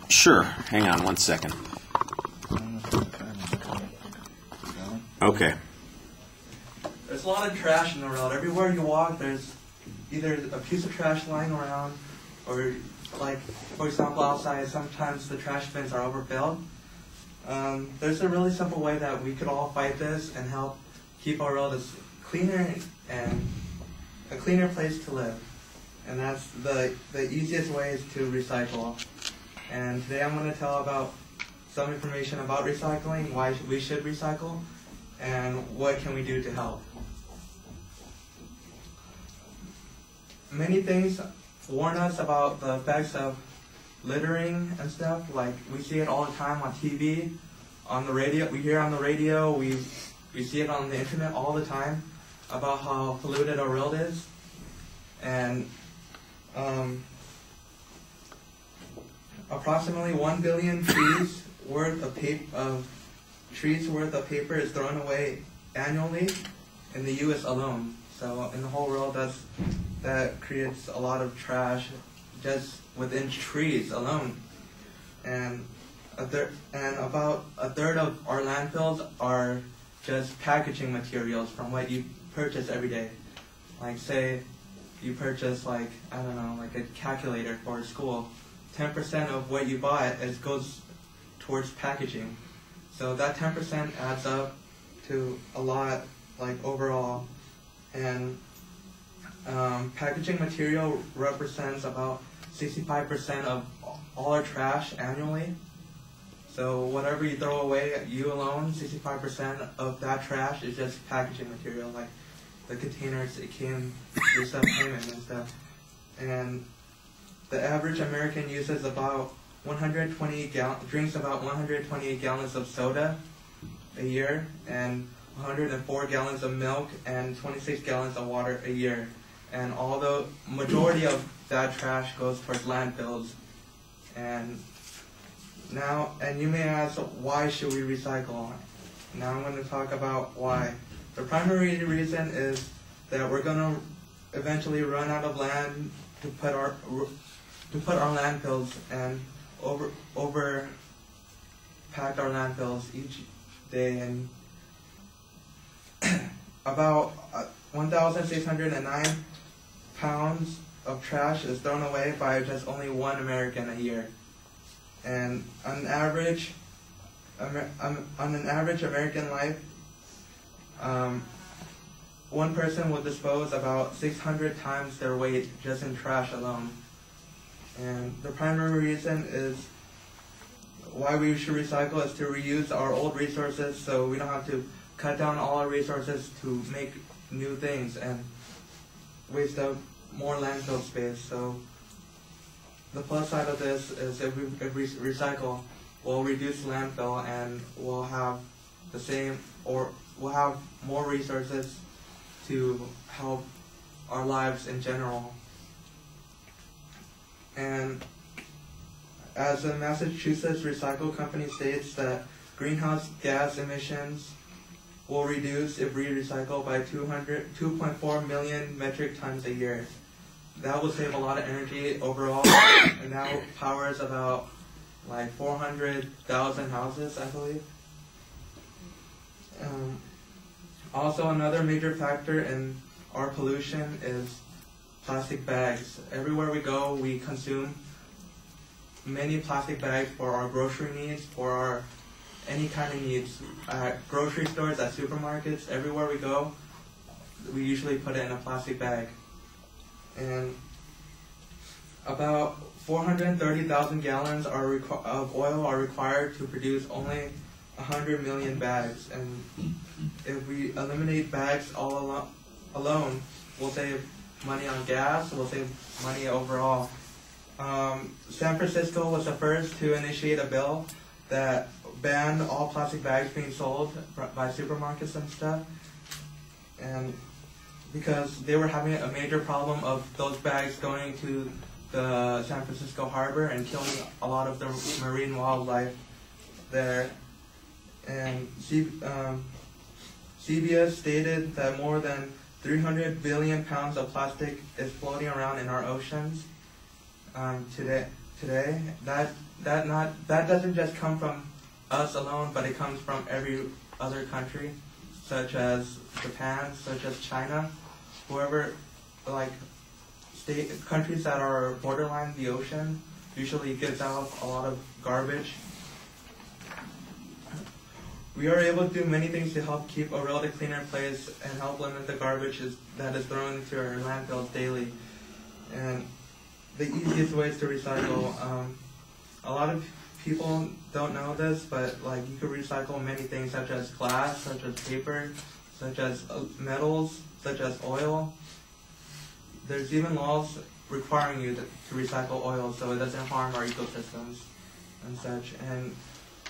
Sure. Hang on one second. Okay. There's a lot of trash in the world. Everywhere you walk, there's either a piece of trash lying around, or, like, for example, outside, sometimes the trash bins are overfilled. There's a really simple way that we could all fight this and help keep our world as cleaner and a cleaner place to live. And that's the easiest way is to recycle. And today I'm going to tell about some information about recycling, why we should recycle, and what can we do to help. Many things warn us about the effects of littering and stuff. Like, we see it all the time on TV, on the radio. We hear on the radio, we see it on the internet all the time about how polluted our world is. And approximately 1 billion trees worth of paper is thrown away annually in the U.S. alone. So in the whole world, that creates a lot of trash just within trees alone. And about a third of our landfills are just packaging materials from what you purchase every day. Like, say you purchase, like, I don't know, like a calculator for school. 10% of what you buy goes towards packaging. So that 10% adds up to a lot, like, overall. And packaging material represents about 65% of all our trash annually. So whatever you throw away, you alone, 65% of that trash is just packaging material, like the containers it came, your stuff came in and stuff. And the average American uses about 128 gallons of soda a year, and 104 gallons of milk, and 26 gallons of water a year. And although majority of that trash goes towards landfills. And you may ask, why should we recycle? Now I'm going to talk about why. The primary reason is that we're going to eventually run out of land to put our landfills, and over pack our landfills each day. And about 1,609 pounds of trash is thrown away by just only one American a year. And on an average American life, one person will dispose about 600 times their weight just in trash alone. And the primary reason is why we should recycle is to reuse our old resources, so we don't have to cut down all our resources to make new things and waste out more landfill space. So the plus side of this is if we recycle, we'll reduce landfill and we'll have the same, or we'll have more resources to help our lives in general. And as the Massachusetts Recycle Company states that greenhouse gas emissions will reduce if we recycle by 2.4 million metric tons a year. That will save a lot of energy overall, and that powers about like 400,000 houses, I believe. Also, another major factor in our pollution is plastic bags. Everywhere we go, we consume many plastic bags for our grocery needs, for our any kind of needs. At grocery stores, at supermarkets, everywhere we go, we usually put it in a plastic bag. And about 430,000 gallons of oil are required to produce only 100 million bags. And if we eliminate bags all alone, we'll save money on gas, we'll save money overall. San Francisco was the first to initiate a bill that banned all plastic bags being sold by supermarkets and stuff, and because they were having a major problem of those bags going to the San Francisco harbor and killing a lot of the marine wildlife there. And CBS stated that more than 300 billion pounds of plastic is floating around in our oceans, today that doesn't just come from us alone, but it comes from every other country, such as Japan, such as China, whoever, like countries that are borderline the ocean usually gives out a lot of garbage. We are able to do many things to help keep a world a cleaner place and help limit the garbage that is thrown into our landfills daily. And the easiest ways to recycle. A lot of people don't know this, but like you could recycle many things such as glass, such as paper, such as metals, such as oil. There's even laws requiring you to recycle oil so it doesn't harm our ecosystems and such. And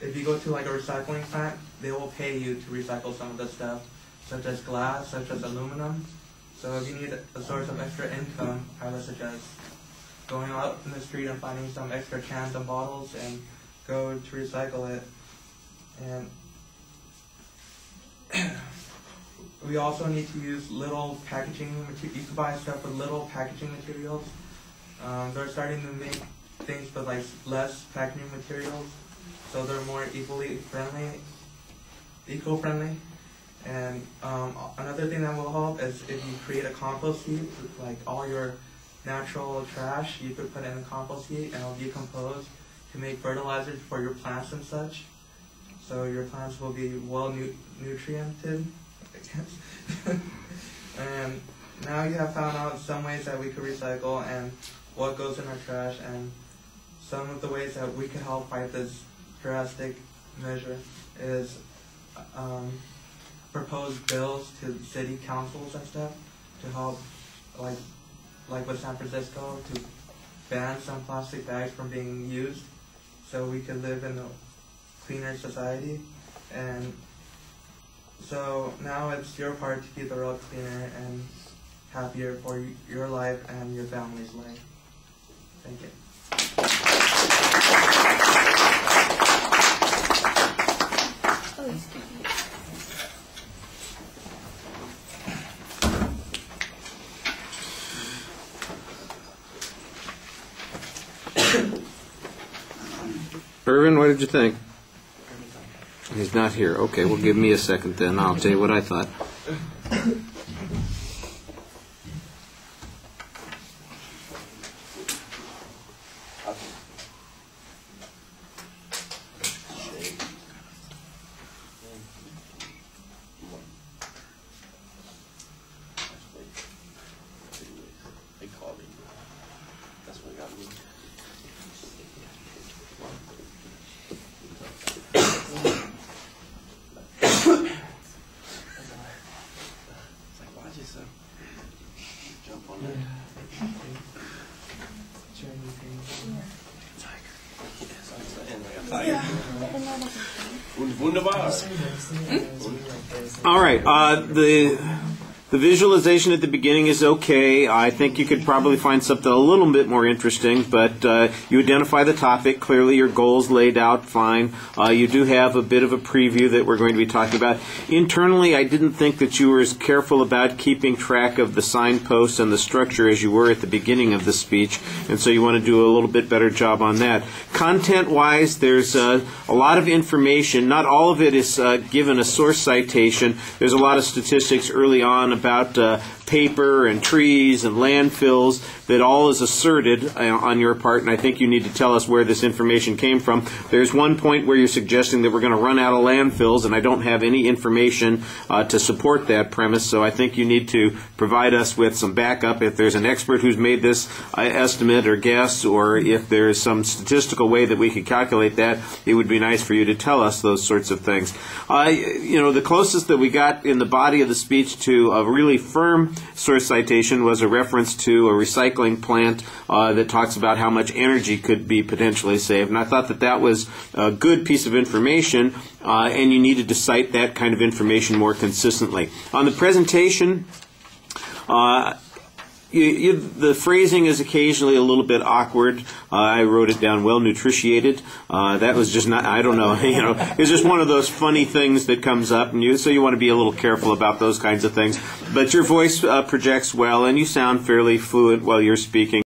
if you go to like a recycling plant, they will pay you to recycle some of the stuff, such as glass, such as aluminum. So if you need a source of extra income, I would suggest going out in the street and finding some extra cans and bottles and go to recycle it. And we also need to use little packaging materials. You can buy stuff with little packaging materials. They're starting to make things with like less packaging materials, so they're more eco-friendly. And another thing that will help is if you create a compost heap, like all your natural trash, you could put in a compost heap and it'll decompose to make fertilizers for your plants and such. So your plants will be well nutriented. And now you have found out some ways that we could recycle and what goes in our trash, and some of the ways that we can help fight this drastic measure is propose bills to city councils and stuff to help, like with San Francisco, to ban some plastic bags from being used so we can live in a cleaner society. And so now it's your part to keep the world cleaner and happier for your life and your family's life. Thank you. Irvin, what did you think? He's not here. Okay, well, give me a second then. I'll tell you what I thought. All right. The visualization at the beginning is okay. I think you could probably find something a little bit more interesting, but you identify the topic. Clearly your goals laid out fine. You do have a bit of a preview that we're going to be talking about. Internally, I didn't think that you were as careful about keeping track of the signposts and the structure as you were at the beginning of the speech, and so you want to do a little bit better job on that. Content-wise, there's a lot of information. Not all of it is given a source citation. There's a lot of statistics early on about paper and trees and landfills that all is asserted on your part, and I think you need to tell us where this information came from. There's one point where you're suggesting that we're going to run out of landfills, and I don't have any information to support that premise, so I think you need to provide us with some backup. If there's an expert who's made this estimate or guess, or if there's some statistical way that we could calculate that, it would be nice for you to tell us those sorts of things. The closest that we got in the body of the speech to a really firm source citation was a reference to a recycling plant that talks about how much energy could be potentially saved. And I thought that that was a good piece of information, and you needed to cite that kind of information more consistently. On the presentation, the phrasing is occasionally a little bit awkward. I wrote it down, well nutritiated. That was just not, I don't know, it's just one of those funny things that comes up, and so you want to be a little careful about those kinds of things. But your voice projects well, and you sound fairly fluent while you're speaking.